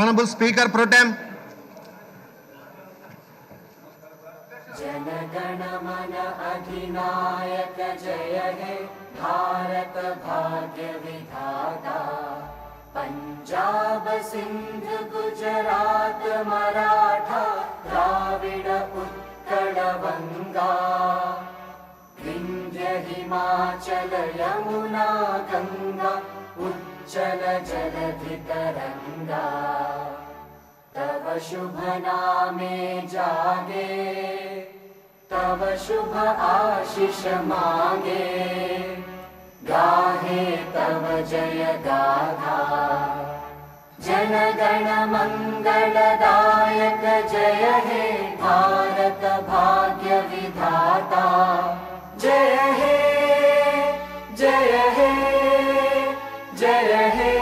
Honorable Speaker Pro Tem. Jana Gana मन अधिनायक जय हे भारत भाग्य विधाता। पंजाब सिंध गुजरात मराठा द्राविड़ उत्कल बंगा। विंध्य हिमाचल यमुना गंगा उच्चल जलधि तरंगा। तव शुभ नामे जागे तव शुभ आशीष मांगे। गाहे तव जय गाथा जन गण मंगलदायक जय हे भारत भाग्य विधाता। जय हे जय हे जय हे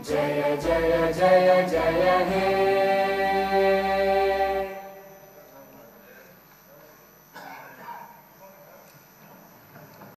जय जय जय जय हे।